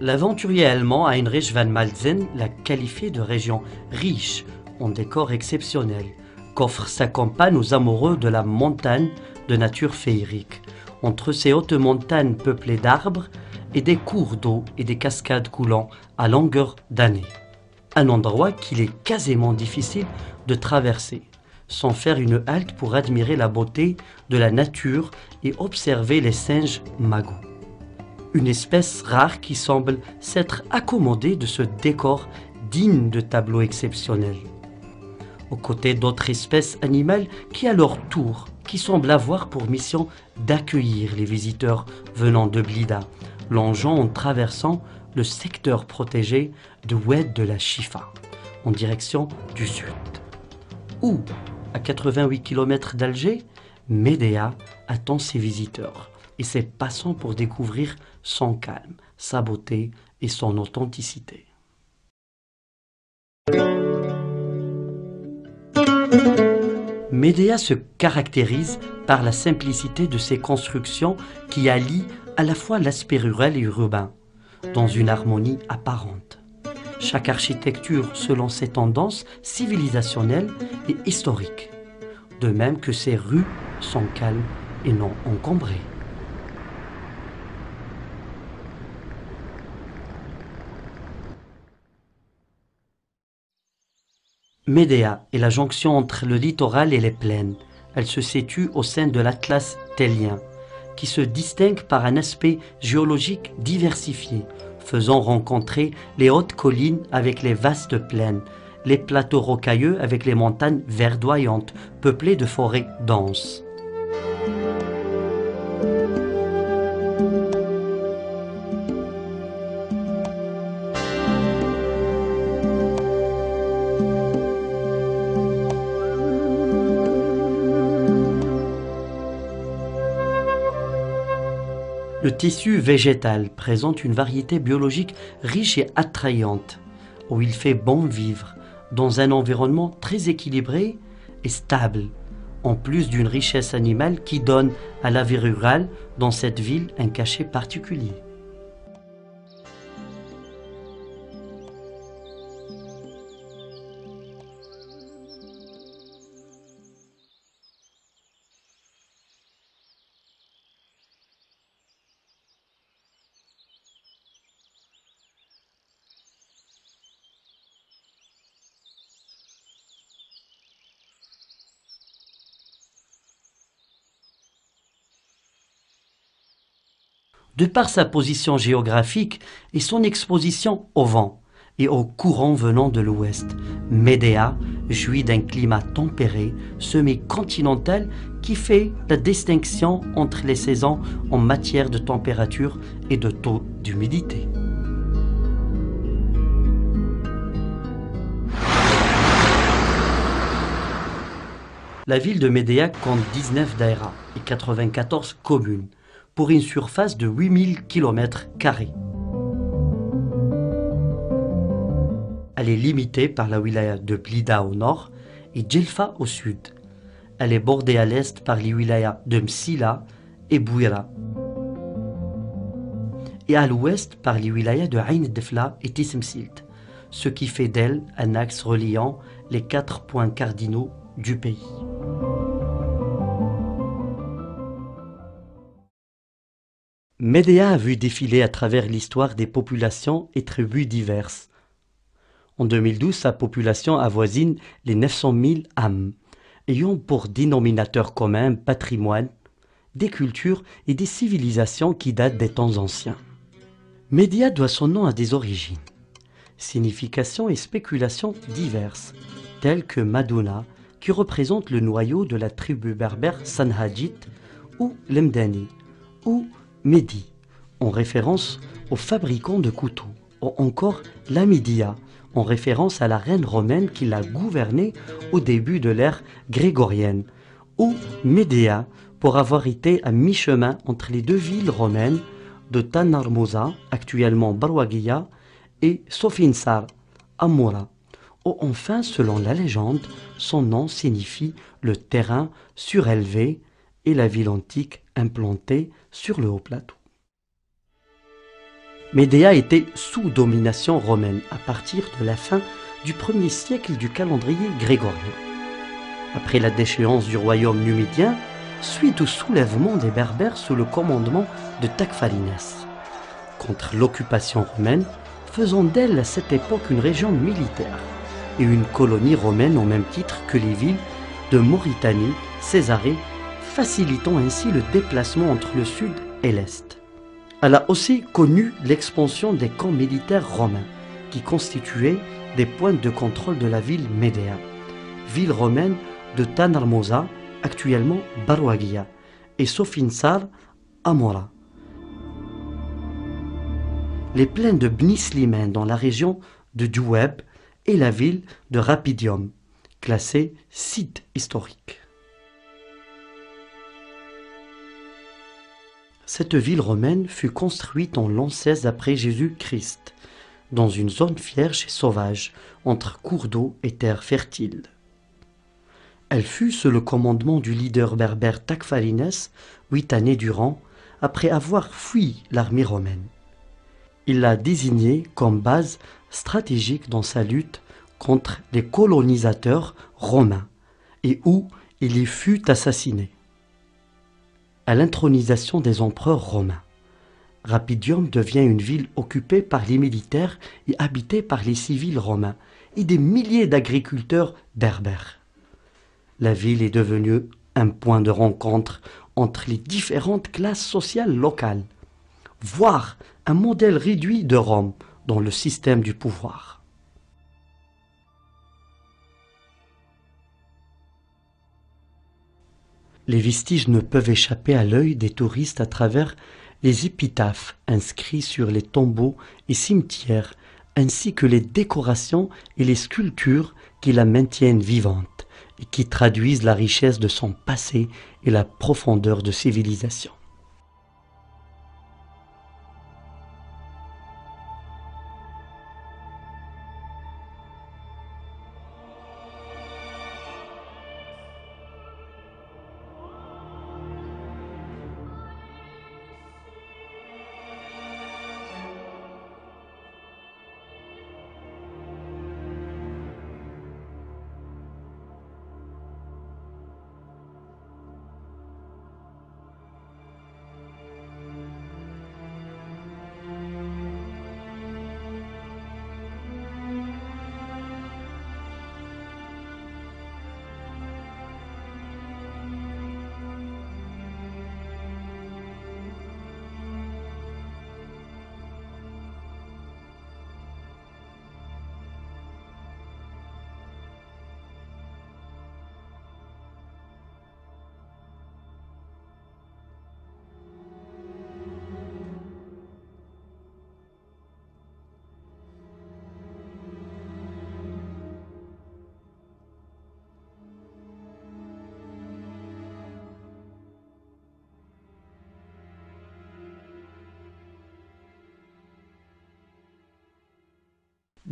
L'aventurier allemand Heinrich van Malzen l'a qualifié de région riche en décors exceptionnels, qu'offre sa campagne aux amoureux de la montagne de nature féerique, entre ces hautes montagnes peuplées d'arbres et des cours d'eau et des cascades coulant à longueur d'année. Un endroit qu'il est quasiment difficile de traverser, sans faire une halte pour admirer la beauté de la nature et observer les singes magos. Une espèce rare qui semble s'être accommodée de ce décor digne de tableaux exceptionnels. Aux côtés d'autres espèces animales qui à leur tour, qui semblent avoir pour mission d'accueillir les visiteurs venant de Blida, longeant en traversant le secteur protégé de Oued de la Chifa, en direction du sud. Où, à 88 km d'Alger, Médéa attend ses visiteurs et ses passants pour découvrir son calme, sa beauté et son authenticité. Médéa se caractérise par la simplicité de ses constructions qui allient à la fois l'aspect rural et urbain, dans une harmonie apparente. Chaque architecture selon ses tendances civilisationnelles et historiques, de même que ses rues sont calmes et non encombrées. Médéa est la jonction entre le littoral et les plaines. Elle se situe au sein de l'Atlas tellien, qui se distingue par un aspect géologique diversifié, faisant rencontrer les hautes collines avec les vastes plaines, les plateaux rocailleux avec les montagnes verdoyantes, peuplées de forêts denses. Le tissu végétal présente une variété biologique riche et attrayante, où il fait bon vivre, dans un environnement très équilibré et stable, en plus d'une richesse animale qui donne à la vie rurale dans cette ville un cachet particulier. De par sa position géographique et son exposition au vent et aux courants venant de l'ouest, Médéa jouit d'un climat tempéré, semi-continental qui fait la distinction entre les saisons en matière de température et de taux d'humidité. La ville de Médéa compte 19 daïras et 94 communes, pour une surface de 8000 km². Elle est limitée par la wilaya de Blida au nord et Djelfa au sud. Elle est bordée à l'est par les wilayas de Msila et Bouira. Et à l'ouest par les wilayas de Ain Defla et Tissemsilt, ce qui fait d'elle un axe reliant les 4 points cardinaux du pays. Médéa a vu défiler à travers l'histoire des populations et tribus diverses. En 2012, sa population avoisine les 900 000 âmes, ayant pour dénominateur commun un patrimoine, des cultures et des civilisations qui datent des temps anciens. Médéa doit son nom à des origines, significations et spéculations diverses, telles que Madouna, qui représente le noyau de la tribu berbère Sanhadjit, ou Lemdani, ou Mehdi, en référence aux fabricants de couteaux, ou encore Lamidia, en référence à la reine romaine qui l'a gouvernée au début de l'ère grégorienne, ou Médéa, pour avoir été à mi-chemin entre les deux villes romaines de Tanarmoza, actuellement Barwagiya, et Sofinsar, Amoura, ou enfin, selon la légende, son nom signifie le terrain surélevé et la ville antique implantée sur le haut plateau. Médéa était sous domination romaine à partir de la fin du 1er siècle du calendrier grégorien. Après la déchéance du royaume numidien, suite au soulèvement des Berbères sous le commandement de Tacfarinas, contre l'occupation romaine, faisant d'elle à cette époque une région militaire et une colonie romaine au même titre que les villes de Mauritanie, Césarée, facilitant ainsi le déplacement entre le sud et l'est. Elle a aussi connu l'expansion des camps militaires romains, qui constituaient des points de contrôle de la ville Médéa, ville romaine de Tanarmoza, actuellement Barouagia, et Sofinsar, Amora. Les plaines de Bni Slimane dans la région de Doueb et la ville de Rapidium, classée site historique. Cette ville romaine fut construite en l'an 16 après Jésus-Christ, dans une zone vierge et sauvage, entre cours d'eau et terres fertiles. Elle fut sous le commandement du leader berbère Tacfarines 8 années durant, après avoir fui l'armée romaine. Il l'a désignée comme base stratégique dans sa lutte contre les colonisateurs romains, et où il y fut assassiné. À l'intronisation des empereurs romains, Rapidium devient une ville occupée par les militaires et habitée par les civils romains et des milliers d'agriculteurs berbères. La ville est devenue un point de rencontre entre les différentes classes sociales locales, voire un modèle réduit de Rome dans le système du pouvoir. Les vestiges ne peuvent échapper à l'œil des touristes à travers les épitaphes inscrits sur les tombeaux et cimetières, ainsi que les décorations et les sculptures qui la maintiennent vivante et qui traduisent la richesse de son passé et la profondeur de civilisation.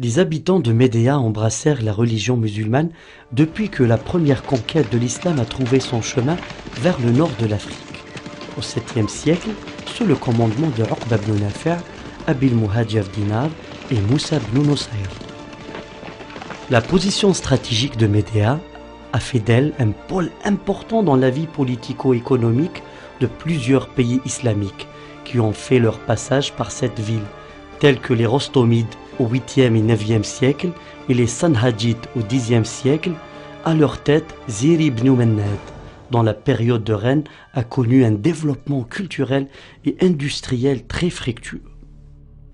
Les habitants de Médéa embrassèrent la religion musulmane depuis que la première conquête de l'islam a trouvé son chemin vers le nord de l'Afrique. Au 7e siècle, sous le commandement de Uqba ibn Nafi', Abil Muhajir Dinar et Moussa ibn Nusayr. La position stratégique de Médéa a fait d'elle un pôle important dans la vie politico-économique de plusieurs pays islamiques qui ont fait leur passage par cette ville, tels que les Rostomides au 8e et 9e siècle et les Sanhadjites au 10e siècle, à leur tête Ziri ibn Mannad, dans la période de règne, a connu un développement culturel et industriel très fructueux.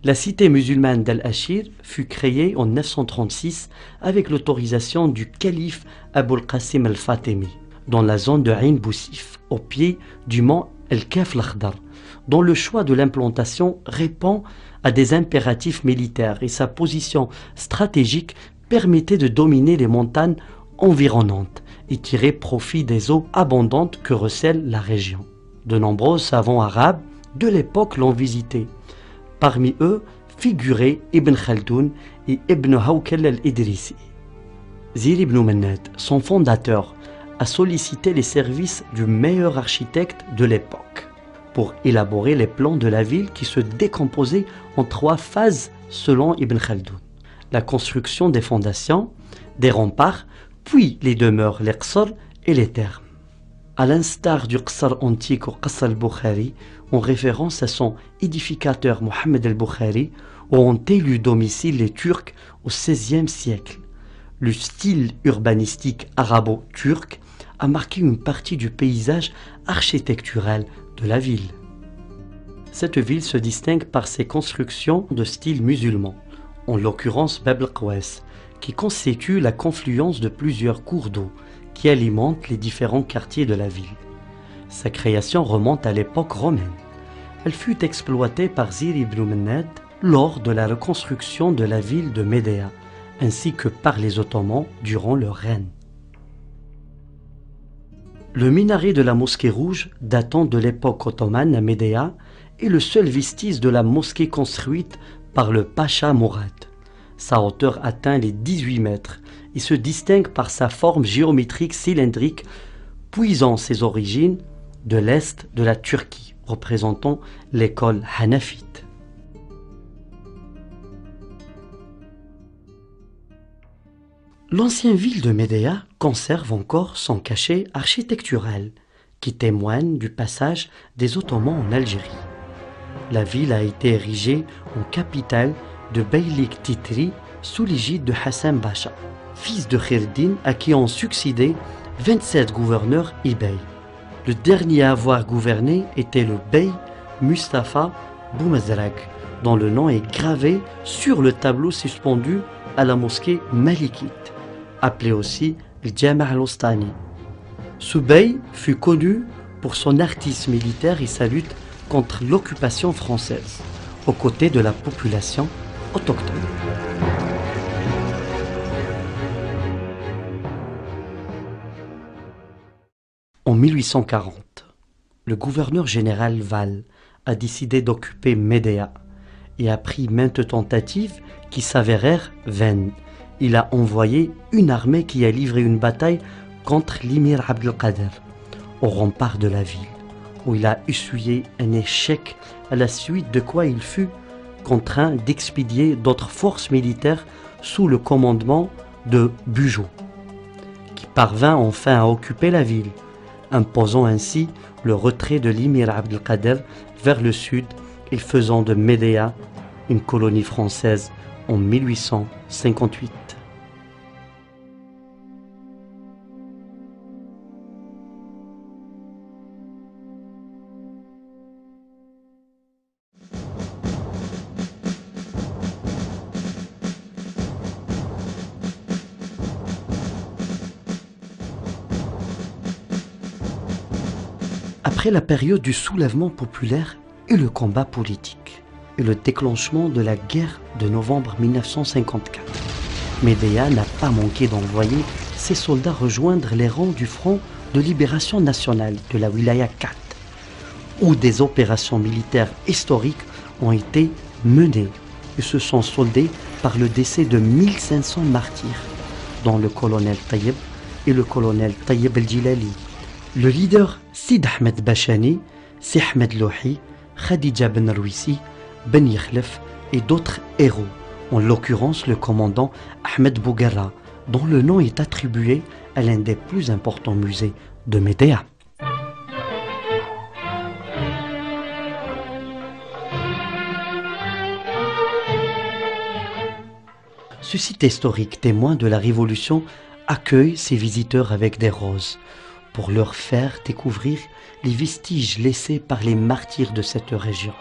La cité musulmane d'Al-Ashir fut créée en 936 avec l'autorisation du calife Abul Qasim al-Fatimi, dans la zone de Ain Boussif, au pied du mont El-Kaf al-Akhdar, dont le choix de l'implantation répond à des impératifs militaires et sa position stratégique permettait de dominer les montagnes environnantes et tirer profit des eaux abondantes que recèle la région. De nombreux savants arabes de l'époque l'ont visité. Parmi eux figuraient Ibn Khaldoun et Ibn Hawkal al-Idrisi. Ziri ibn Mannad, son fondateur, a sollicité les services du meilleur architecte de l'époque, pour élaborer les plans de la ville qui se décomposaient en 3 phases selon Ibn Khaldoun. La construction des fondations, des remparts, puis les demeures, les qasr et les thermes. À l'instar du qasr antique au qasr al-Bukhari, en référence à son édificateur Mohammed al-Bukhari, où ont élu domicile les Turcs au XVIe siècle. Le style urbanistique arabo-turc a marqué une partie du paysage architectural de la ville. Cette ville se distingue par ses constructions de style musulman, en l'occurrence Bab el-Qawes, qui constitue la confluence de plusieurs cours d'eau qui alimentent les différents quartiers de la ville. Sa création remonte à l'époque romaine. Elle fut exploitée par Zir ibn Mannad lors de la reconstruction de la ville de Médéa, ainsi que par les Ottomans durant leur règne. Le minaret de la mosquée rouge, datant de l'époque ottomane à Médéa, est le seul vestige de la mosquée construite par le Pacha Mourad. Sa hauteur atteint les 18 mètres et se distingue par sa forme géométrique cylindrique, puisant ses origines de l'est de la Turquie, représentant l'école hanafite. L'ancienne ville de Médéa conserve encore son cachet architectural, qui témoigne du passage des Ottomans en Algérie. La ville a été érigée en capitale de Beylik Titri sous l'égide de Hassan Bacha, fils de Khirdin à qui ont succédé 27 gouverneurs et beys. Le dernier à avoir gouverné était le bey Mustafa Boumazrak, dont le nom est gravé sur le tableau suspendu à la mosquée malikite, appelé aussi le Jama' al-Ostani. Ce bey fut connu pour son artisme militaire et sa lutte contre l'occupation française, aux côtés de la population autochtone. En 1840, le gouverneur général Val a décidé d'occuper Médéa et après maintes tentatives qui s'avérèrent vaines, il a envoyé une armée qui a livré une bataille contre l'émir Abdelkader au rempart de la ville, où il a essuyé un échec à la suite de quoi il fut contraint d'expédier d'autres forces militaires sous le commandement de Bugeaud, qui parvint enfin à occuper la ville, imposant ainsi le retrait de l'émir Abdelkader vers le sud et faisant de Médéa une colonie française en 1858. Après la période du soulèvement populaire et le combat politique, et le déclenchement de la guerre de novembre 1954, Médéa n'a pas manqué d'envoyer ses soldats rejoindre les rangs du Front de Libération Nationale de la Wilaya 4, où des opérations militaires historiques ont été menées et se sont soldées par le décès de 1500 martyrs, dont le colonel Taïeb et le colonel Taïeb El-Jilali. Le leader Sid Ahmed Bachani, Si Ahmed Louhi, Khadija Ben Rouissi, Ben Yakhlef et d'autres héros, en l'occurrence le commandant Ahmed Bouguerra, dont le nom est attribué à l'un des plus importants musées de Médéa. Ce site historique témoin de la Révolution accueille ses visiteurs avec des roses, pour leur faire découvrir les vestiges laissés par les martyrs de cette région.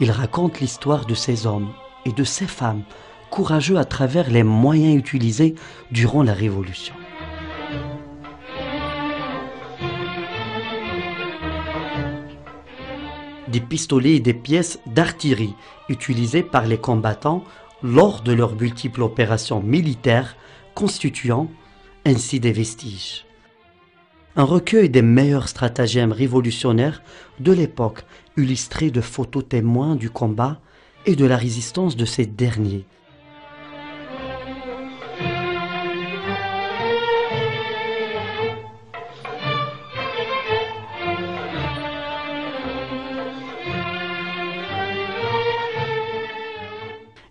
Il raconte l'histoire de ces hommes et de ces femmes courageux à travers les moyens utilisés durant la Révolution. Des pistolets et des pièces d'artillerie utilisées par les combattants lors de leurs multiples opérations militaires, constituant ainsi des vestiges. Un recueil des meilleurs stratagèmes révolutionnaires de l'époque, illustré de photos témoins du combat et de la résistance de ces derniers.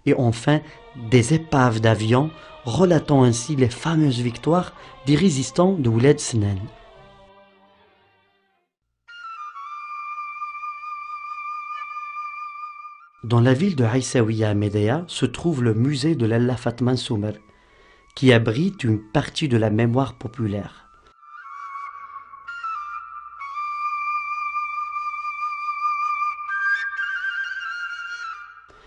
et enfin des épaves d'avions, relatant ainsi les fameuses victoires des résistants de Ouled Senen. Dans la ville de Aïssaouia à Médéa se trouve le musée de l'Allah Fatman Soumer, qui abrite une partie de la mémoire populaire.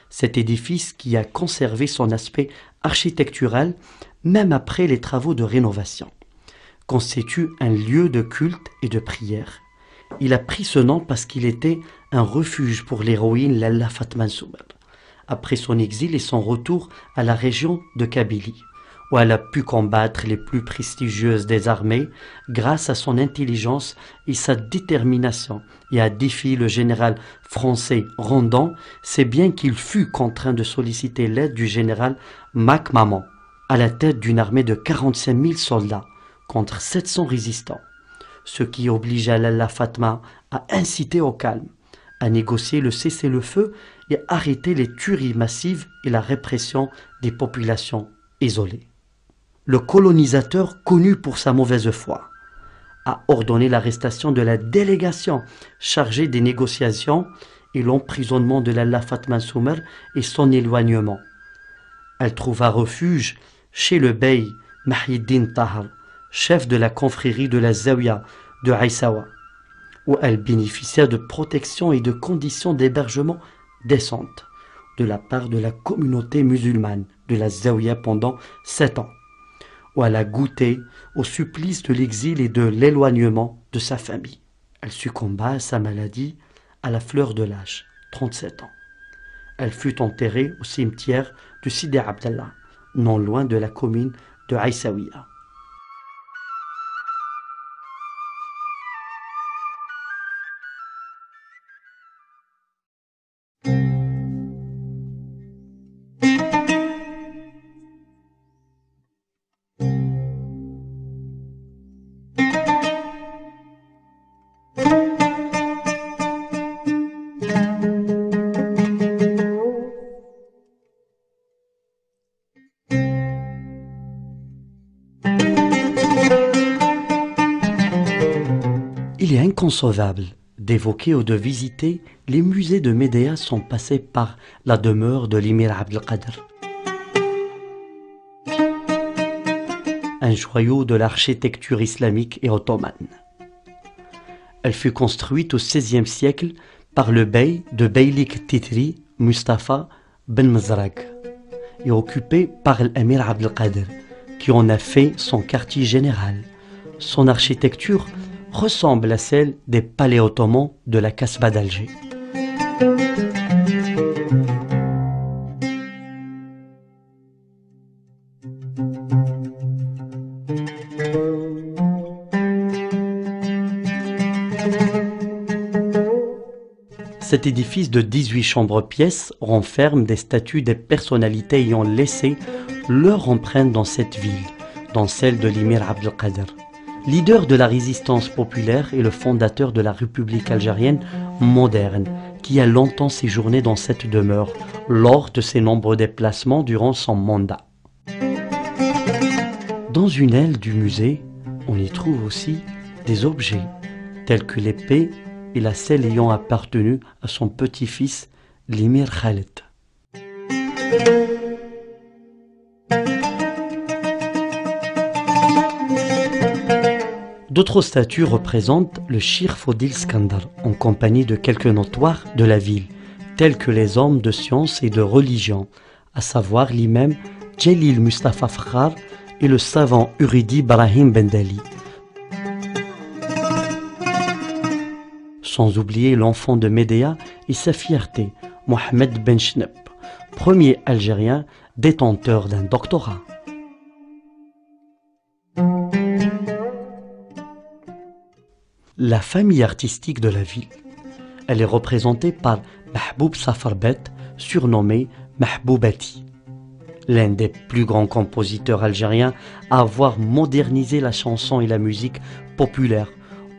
Cet édifice, qui a conservé son aspect architectural même après les travaux de rénovation, constitue un lieu de culte et de prière. Il a pris ce nom parce qu'il était un refuge pour l'héroïne Lalla Fatma Soumer, après son exil et son retour à la région de Kabylie, où elle a pu combattre les plus prestigieuses des armées grâce à son intelligence et sa détermination, et a défié le général français Rondon, c'est bien qu'il fut contraint de solliciter l'aide du général Mac Mahon, à la tête d'une armée de 45 000 soldats contre 700 résistants, ce qui obligea Lalla Fatma à inciter au calme, à négocier le cessez-le-feu et arrêter les tueries massives et la répression des populations isolées. Le colonisateur, connu pour sa mauvaise foi, a ordonné l'arrestation de la délégation chargée des négociations et l'emprisonnement de Lalla Fatma Soumer et son éloignement. Elle trouva refuge chez le bey Mahyiddin Tahar, chef de la confrérie de la Zawiya de Aïssawa, où elle bénéficia de protection et de conditions d'hébergement décentes de la part de la communauté musulmane de la Zawiya pendant 7 ans, où elle a goûté au supplice de l'exil et de l'éloignement de sa famille. Elle succomba à sa maladie à la fleur de l'âge, 37 ans. Elle fut enterrée au cimetière de Sidi Abdallah, non loin de la commune de Aïssaouia. Il est inconcevable d'évoquer ou de visiter les musées de Médéa sans passer par la demeure de l'émir Abdelkader, un joyau de l'architecture islamique et ottomane. Elle fut construite au XVIe siècle par le bey de Beylik Titri, Mustafa Ben Mzrag, et occupée par l'émir Abdelkader, qui en a fait son quartier général. Son architecture ressemble à celle des palais ottomans de la Casbah d'Alger. Cet édifice de 18 chambres-pièces renferme des statues des personnalités ayant laissé leur empreinte dans cette ville, dont celle de l'émir Abdelkader, leader de la résistance populaire et le fondateur de la République algérienne moderne, qui a longtemps séjourné dans cette demeure lors de ses nombreux déplacements durant son mandat. Dans une aile du musée, on y trouve aussi des objets tels que l'épée et la selle ayant appartenu à son petit-fils, l'émir Khaled. D'autres statues représentent le Shir Fodil Skandar, en compagnie de quelques notoires de la ville, tels que les hommes de science et de religion, à savoir l'imam Djelil Mustafa Fakhar et le savant érudit Brahim Bendali. Sans oublier l'enfant de Médéa et sa fierté, Mohamed Ben Chnep, premier Algérien détenteur d'un doctorat. La famille artistique de la ville. Elle est représentée par Mahboub Safarbet, surnommé Mahboubati, l'un des plus grands compositeurs algériens à avoir modernisé la chanson et la musique populaire,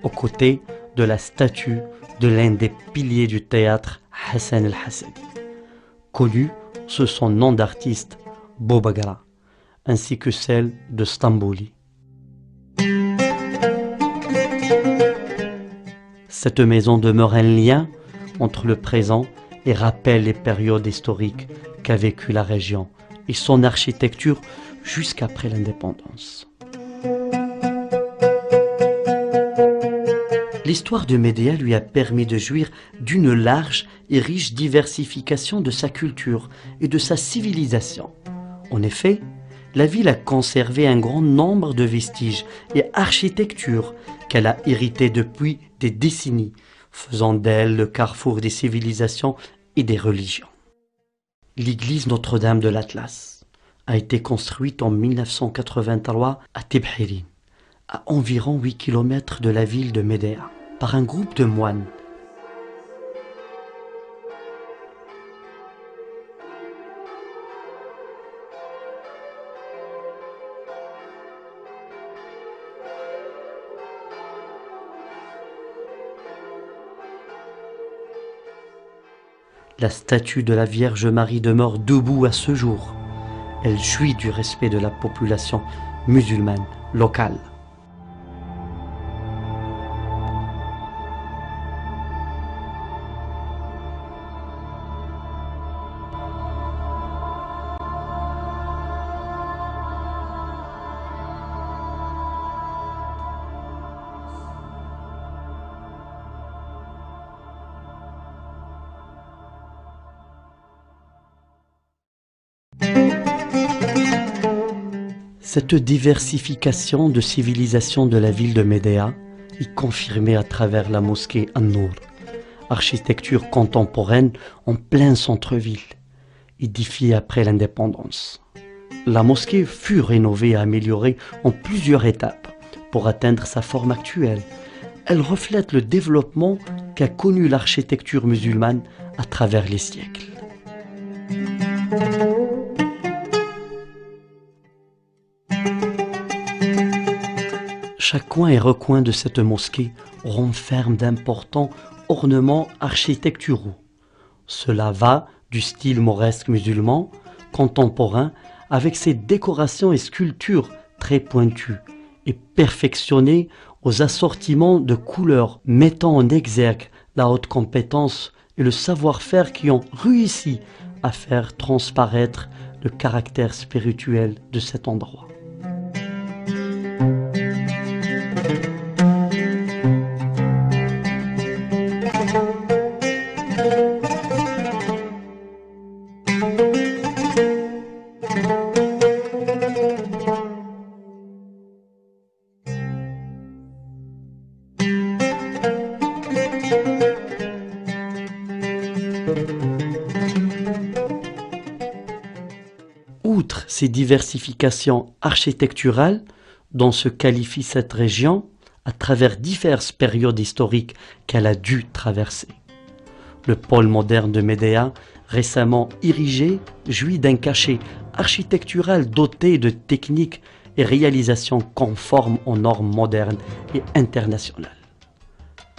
aux côtés de la statue de l'un des piliers du théâtre, Hassan el-Hassani, connu sous son nom d'artiste Bobagara, ainsi que celle de Stambouli. Cette maison demeure un lien entre le présent et rappelle les périodes historiques qu'a vécu la région et son architecture jusqu'après l'indépendance. L'histoire de Médéa lui a permis de jouir d'une large et riche diversification de sa culture et de sa civilisation. En effet, la ville a conservé un grand nombre de vestiges et architectures qu'elle a héritées depuis des décennies, faisant d'elle le carrefour des civilisations et des religions. L'église Notre-Dame de l'Atlas a été construite en 1983 à Tibhirin, à environ 8 km de la ville de Médéa, par un groupe de moines. La statue de la Vierge Marie demeure debout à ce jour. Elle jouit du respect de la population musulmane locale. Cette diversification de civilisation de la ville de Médéa est confirmée à travers la mosquée An-Nour, architecture contemporaine en plein centre-ville, édifiée après l'indépendance. La mosquée fut rénovée et améliorée en plusieurs étapes pour atteindre sa forme actuelle. Elle reflète le développement qu'a connu l'architecture musulmane à travers les siècles. Chaque coin et recoin de cette mosquée renferme d'importants ornements architecturaux. Cela va du style mauresque musulman, contemporain, avec ses décorations et sculptures très pointues et perfectionnées aux assortiments de couleurs mettant en exergue la haute compétence et le savoir-faire qui ont réussi à faire transparaître le caractère spirituel de cet endroit. Outre ces diversifications architecturales dont se qualifie cette région à travers diverses périodes historiques qu'elle a dû traverser, le pôle moderne de Médéa, récemment érigé, jouit d'un cachet architectural doté de techniques et réalisations conformes aux normes modernes et internationales,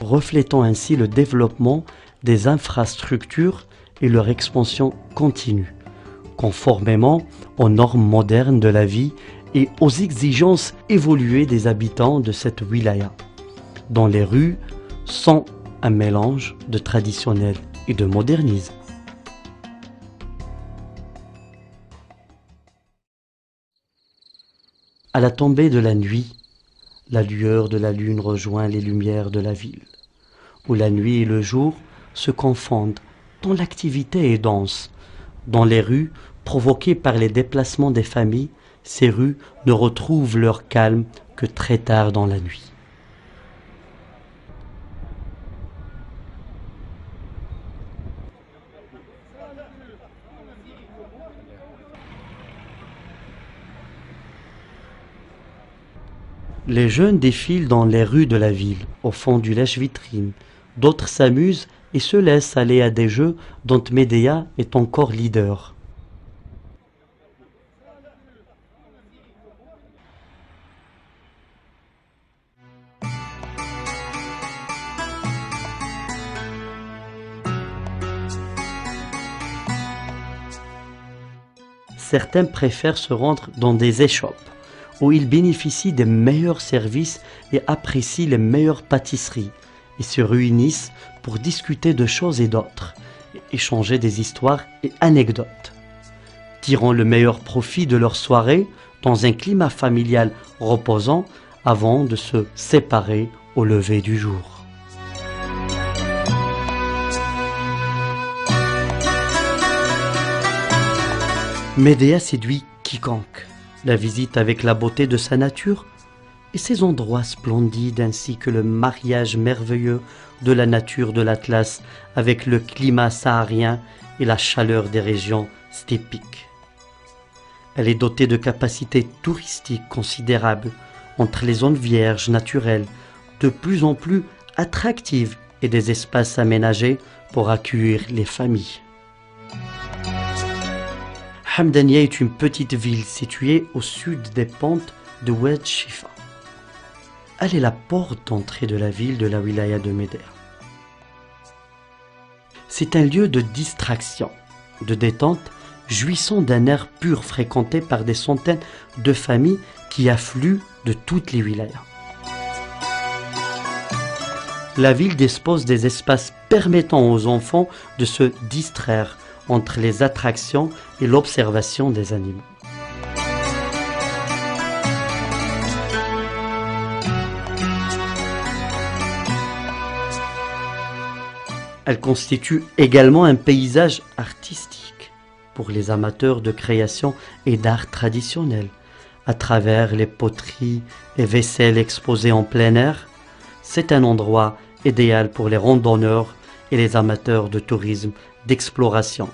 reflétant ainsi le développement des infrastructures et leur expansion continue, conformément aux normes modernes de la vie et aux exigences évoluées des habitants de cette wilaya, dont les rues sont un mélange de traditionnel et de modernisme. À la tombée de la nuit, la lueur de la lune rejoint les lumières de la ville, où la nuit et le jour se confondent, dont l'activité est dense. Dans les rues, provoquées par les déplacements des familles, ces rues ne retrouvent leur calme que très tard dans la nuit. Les jeunes défilent dans les rues de la ville, au fond du lèche-vitrine. D'autres s'amusent et se laissent aller à des jeux dont Médéa est encore leader. certains préfèrent se rendre dans des échoppes où ils bénéficient des meilleurs services et apprécient les meilleures pâtisseries et se réunissent pour discuter de choses et d'autres, et échanger des histoires et anecdotes, tirant le meilleur profit de leur soirée dans un climat familial reposant avant de se séparer au lever du jour. Médéa séduit quiconque. La visite avec la beauté de sa nature et ses endroits splendides ainsi que le mariage merveilleux de la nature de l'Atlas avec le climat saharien et la chaleur des régions stépiques. Elle est dotée de capacités touristiques considérables entre les zones vierges naturelles de plus en plus attractives et des espaces aménagés pour accueillir les familles. Hamdania est une petite ville située au sud des pentes de Oued Shifa. Elle est la porte d'entrée de la ville de la wilaya de Médéa. C'est un lieu de distraction, de détente, jouissant d'un air pur fréquenté par des centaines de familles qui affluent de toutes les wilayas. La ville dispose des espaces permettant aux enfants de se distraire entre les attractions et l'observation des animaux. Elle constitue également un paysage artistique pour les amateurs de création et d'art traditionnel, à travers les poteries et vaisselles exposées en plein air. C'est un endroit idéal pour les randonneurs et les amateurs de tourisme d'exploration,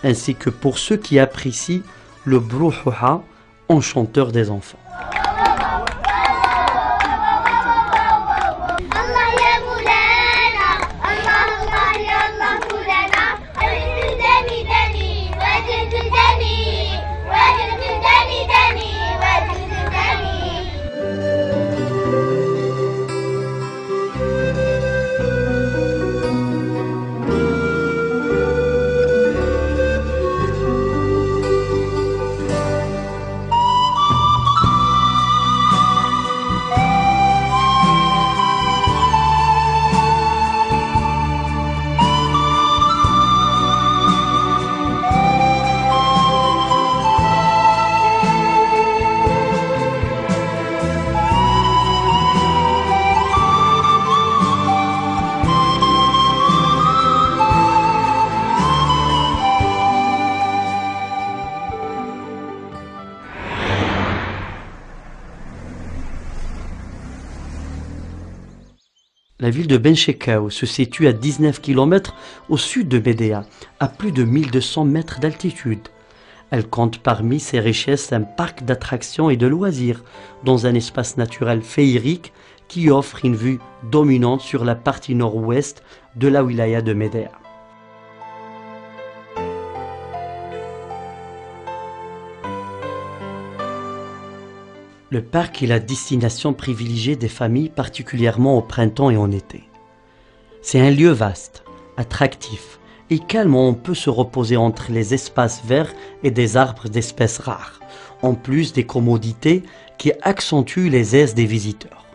ainsi que pour ceux qui apprécient le brouhouha, enchanteur des enfants. La ville de Benchekao se situe à 19 km au sud de Médéa, à plus de 1200 mètres d'altitude. Elle compte parmi ses richesses un parc d'attractions et de loisirs dans un espace naturel féerique qui offre une vue dominante sur la partie nord-ouest de la wilaya de Médéa. Le parc est la destination privilégiée des familles, particulièrement au printemps et en été. C'est un lieu vaste, attractif et calme où on peut se reposer entre les espaces verts et des arbres d'espèces rares, en plus des commodités qui accentuent les aises des visiteurs.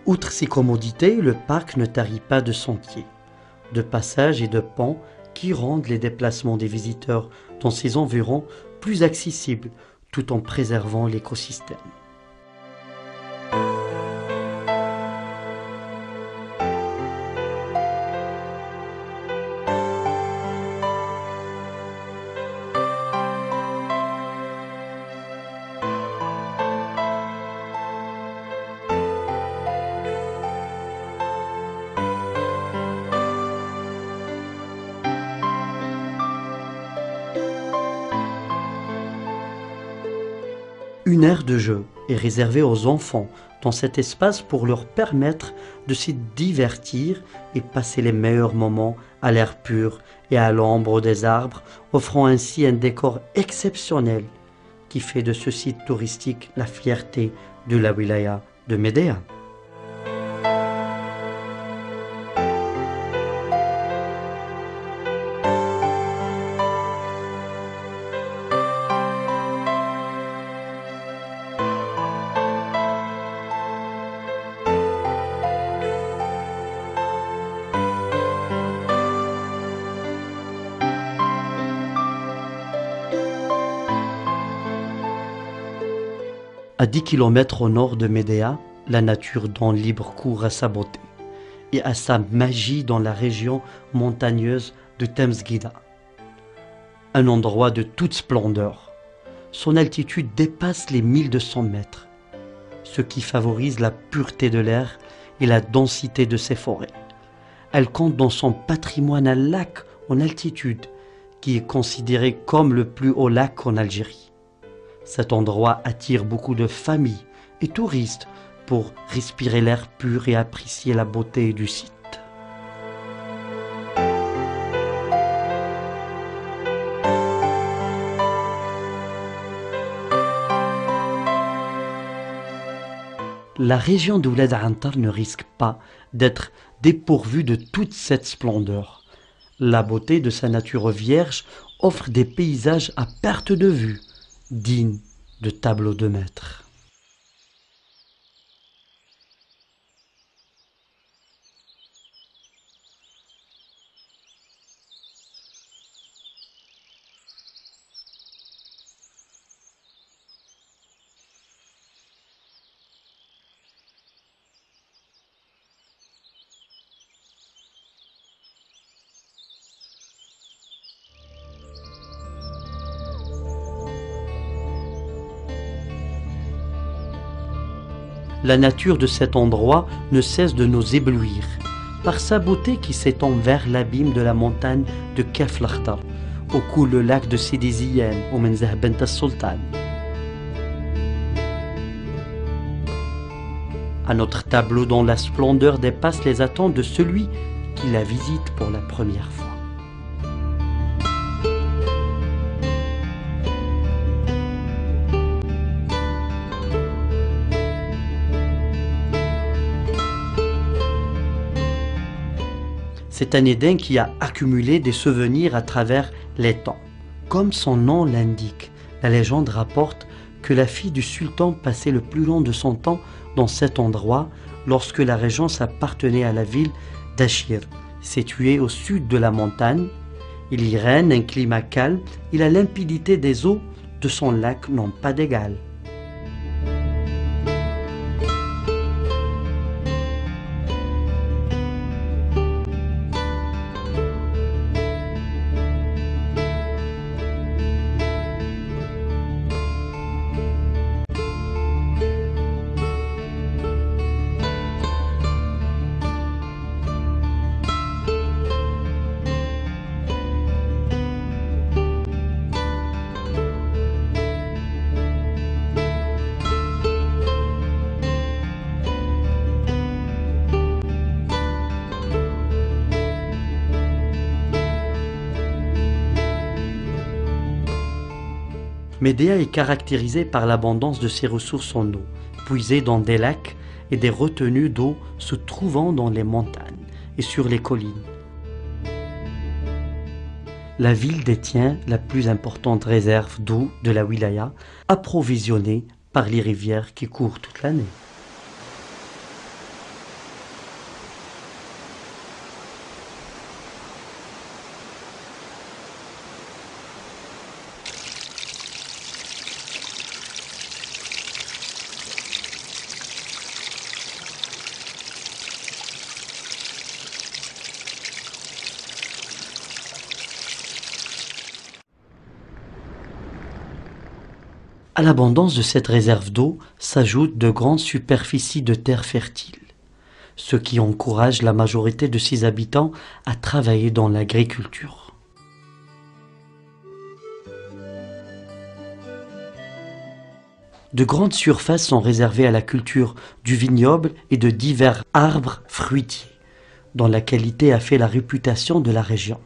Outre ces commodités, le parc ne tarit pas de sentiers, de passages et de ponts qui rendent les déplacements des visiteurs dans ces environs plus accessibles tout en préservant l'écosystème. Une aire de jeu est réservée aux enfants dans cet espace pour leur permettre de se divertir et passer les meilleurs moments à l'air pur et à l'ombre des arbres, offrant ainsi un décor exceptionnel qui fait de ce site touristique la fierté de la wilaya de Médéa. À 10 km au nord de Médéa, la nature donne libre cours à sa beauté et à sa magie dans la région montagneuse de Temsguida. Un endroit de toute splendeur. Son altitude dépasse les 1200 mètres, ce qui favorise la pureté de l'air et la densité de ses forêts. Elle compte dans son patrimoine un lac en altitude qui est considéré comme le plus haut lac en Algérie. Cet endroit attire beaucoup de familles et touristes pour respirer l'air pur et apprécier la beauté du site. La région d'Ouled Antar ne risque pas d'être dépourvue de toute cette splendeur. La beauté de sa nature vierge offre des paysages à perte de vue, dignes de tableaux de maître. La nature de cet endroit ne cesse de nous éblouir par sa beauté qui s'étend vers l'abîme de la montagne de Kef l'Akhtar, où coule le lac de Sidi Ziyen ou Menzah Bent al-Sultan. Un autre tableau dont la splendeur dépasse les attentes de celui qui la visite pour la première fois. C'est un Éden qui a accumulé des souvenirs à travers les temps. Comme son nom l'indique, la légende rapporte que la fille du sultan passait le plus long de son temps dans cet endroit lorsque la régence appartenait à la ville d'Achir, située au sud de la montagne. Il y règne un climat calme et la limpidité des eaux de son lac n'ont pas d'égal. Médéa est caractérisée par l'abondance de ses ressources en eau, puisées dans des lacs et des retenues d'eau se trouvant dans les montagnes et sur les collines. La ville détient la plus importante réserve d'eau de la wilaya, approvisionnée par les rivières qui courent toute l'année. À l'abondance de cette réserve d'eau s'ajoutent de grandes superficies de terres fertiles, ce qui encourage la majorité de ses habitants à travailler dans l'agriculture. De grandes surfaces sont réservées à la culture du vignoble et de divers arbres fruitiers, dont la qualité a fait la réputation de la région.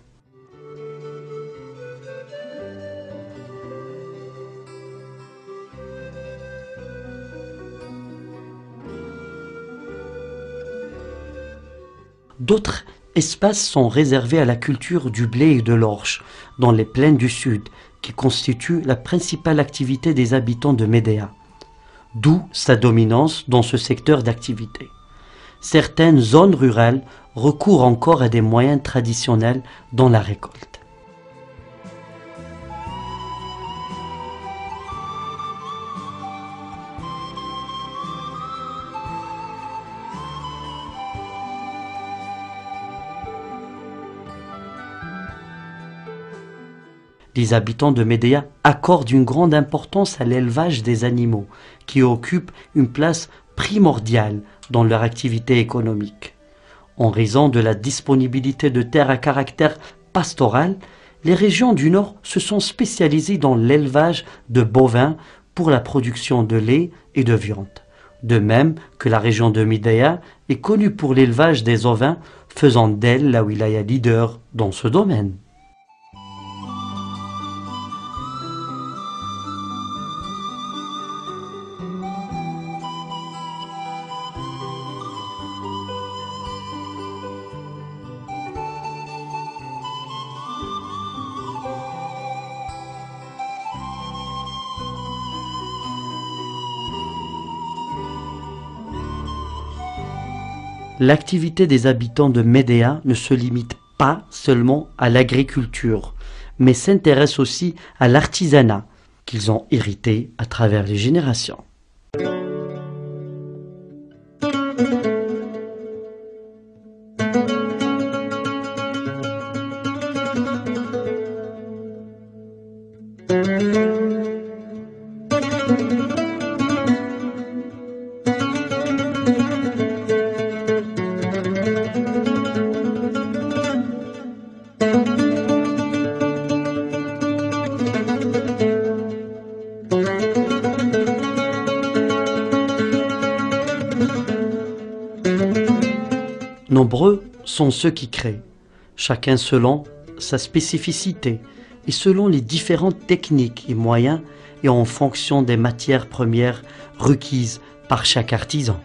D'autres espaces sont réservés à la culture du blé et de l'orge dans les plaines du sud, qui constituent la principale activité des habitants de Médéa, d'où sa dominance dans ce secteur d'activité. Certaines zones rurales recourent encore à des moyens traditionnels dans la récolte. Les habitants de Médéa accordent une grande importance à l'élevage des animaux, qui occupe une place primordiale dans leur activité économique. En raison de la disponibilité de terres à caractère pastoral, les régions du Nord se sont spécialisées dans l'élevage de bovins pour la production de lait et de viande. De même que la région de Médéa est connue pour l'élevage des ovins, faisant d'elle la wilaya leader dans ce domaine. L'activité des habitants de Médéa ne se limite pas seulement à l'agriculture, mais s'intéresse aussi à l'artisanat qu'ils ont hérité à travers les générations. Nombreux sont ceux qui créent, chacun selon sa spécificité et selon les différentes techniques et moyens et en fonction des matières premières requises par chaque artisan.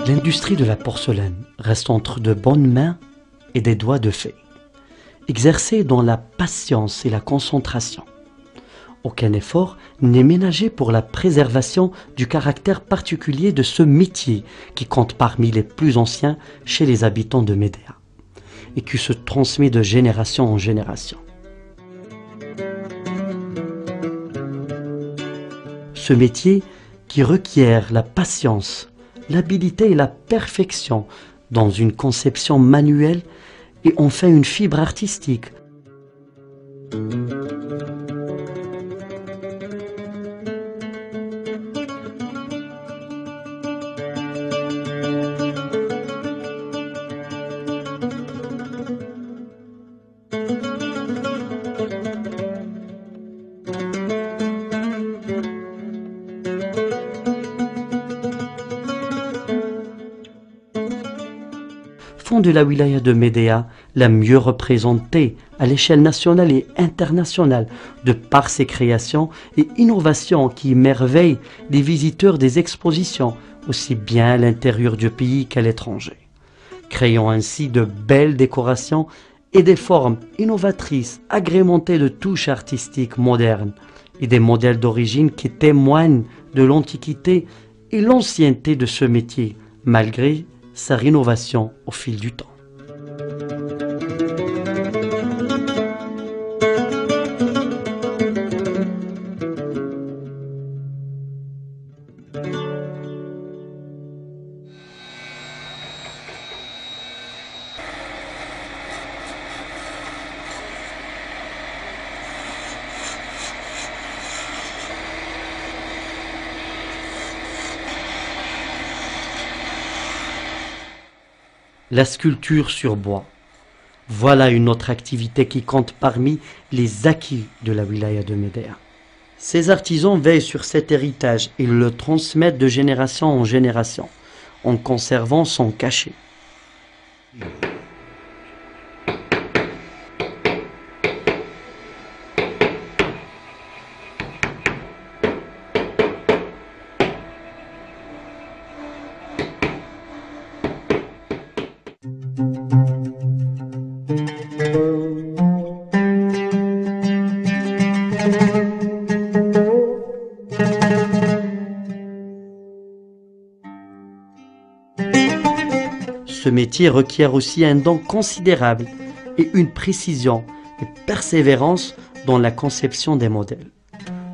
L'industrie de la porcelaine reste entre de bonnes mains et des doigts de fée, exercée dans la patience et la concentration. Aucun effort n'est ménagé pour la préservation du caractère particulier de ce métier qui compte parmi les plus anciens chez les habitants de Médéa et qui se transmet de génération en génération. Ce métier qui requiert la patience, l'habileté et la perfection dans une conception manuelle et en fait une fibre artistique. Font de la wilaya de Médéa la mieux représentée à l'échelle nationale et internationale de par ses créations et innovations qui émerveillent les visiteurs des expositions, aussi bien à l'intérieur du pays qu'à l'étranger, créant ainsi de belles décorations et des formes innovatrices agrémentées de touches artistiques modernes et des modèles d'origine qui témoignent de l'antiquité et l'ancienneté de ce métier, malgré sa rénovation au fil du temps. La sculpture sur bois. Voilà une autre activité qui compte parmi les acquis de la wilaya de Médéa. Ces artisans veillent sur cet héritage et le transmettent de génération en génération, en conservant son cachet. Ce métier requiert aussi un don considérable et une précision et persévérance dans la conception des modèles.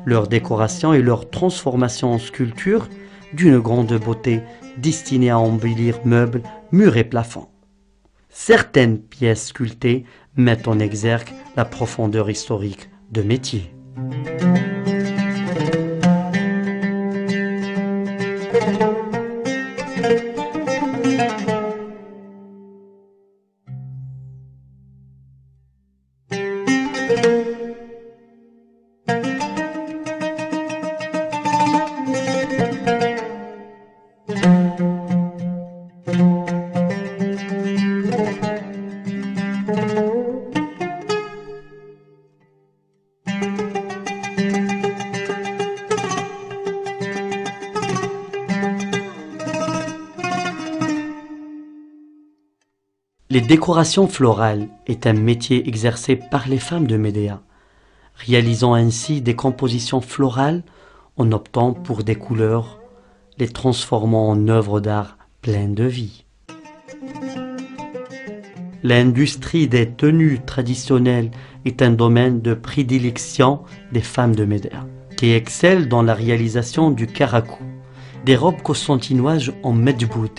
Leur décoration et leur transformation en sculpture d'une grande beauté destinée à embellir meubles, murs et plafonds. Certaines pièces sculptées mettent en exergue la profondeur historique de métier. Les décorations florales est un métier exercé par les femmes de Médéa, réalisant ainsi des compositions florales en optant pour des couleurs, les transformant en œuvres d'art pleines de vie. L'industrie des tenues traditionnelles est un domaine de prédilection des femmes de Médéa, qui excellent dans la réalisation du karakou, des robes constantinoises en medjoud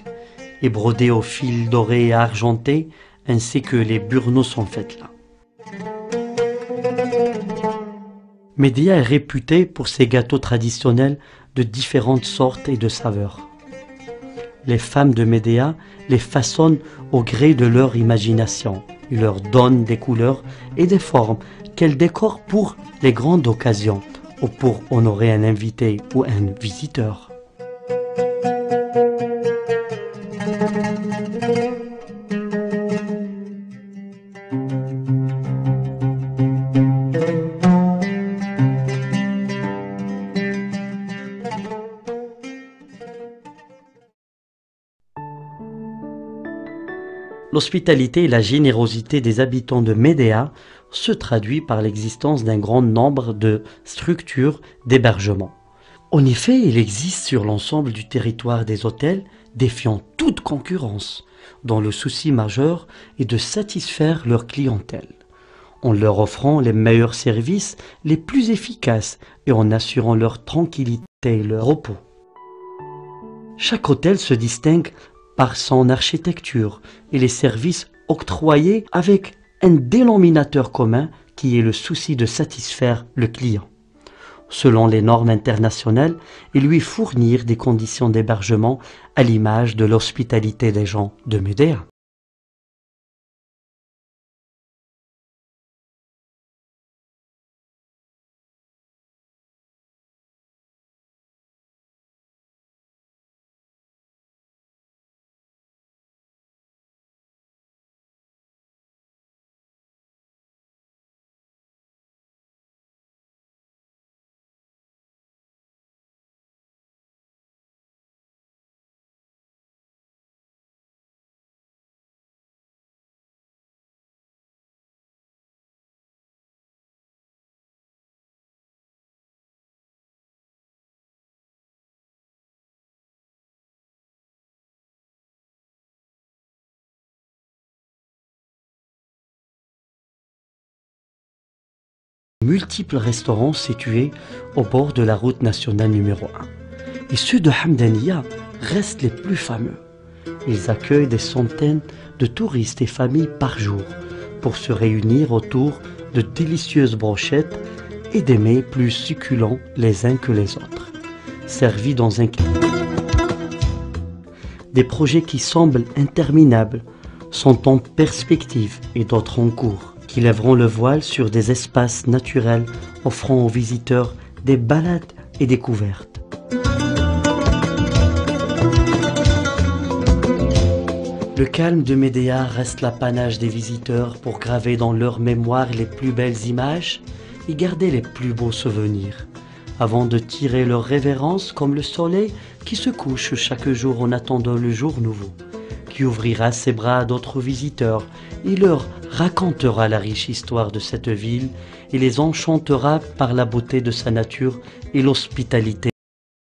et brodées au fil doré et argenté, ainsi que les burnous en faites là. Médéa est réputée pour ses gâteaux traditionnels de différentes sortes et de saveurs. Les femmes de Médéa les façonnent au gré de leur imagination. Ils leur donnent des couleurs et des formes qu'elles décorent pour les grandes occasions ou pour honorer un invité ou un visiteur. L'hospitalité et la générosité des habitants de Médéa se traduit par l'existence d'un grand nombre de structures d'hébergement. En effet, il existe sur l'ensemble du territoire des hôtels défiant toute concurrence, dont le souci majeur est de satisfaire leur clientèle, en leur offrant les meilleurs services, les plus efficaces et en assurant leur tranquillité et leur repos. Chaque hôtel se distingue par son architecture et les services octroyés avec un dénominateur commun qui est le souci de satisfaire le client, selon les normes internationales, et lui fournir des conditions d'hébergement à l'image de l'hospitalité des gens de Médéa. multiples restaurants situés au bord de la route nationale numéro 1. Et ceux de Hamdaniya restent les plus fameux. Ils accueillent des centaines de touristes et familles par jour pour se réunir autour de délicieuses brochettes et des mets plus succulents les uns que les autres, servis dans un... Des projets qui semblent interminables sont en perspective et d'autres en cours, qui lèveront le voile sur des espaces naturels offrant aux visiteurs des balades et découvertes. Le calme de Médéa reste l'apanage des visiteurs pour graver dans leur mémoire les plus belles images et garder les plus beaux souvenirs, avant de tirer leur révérence comme le soleil qui se couche chaque jour en attendant le jour nouveau, qui ouvrira ses bras à d'autres visiteurs et leur racontera la riche histoire de cette ville et les enchantera par la beauté de sa nature et l'hospitalité.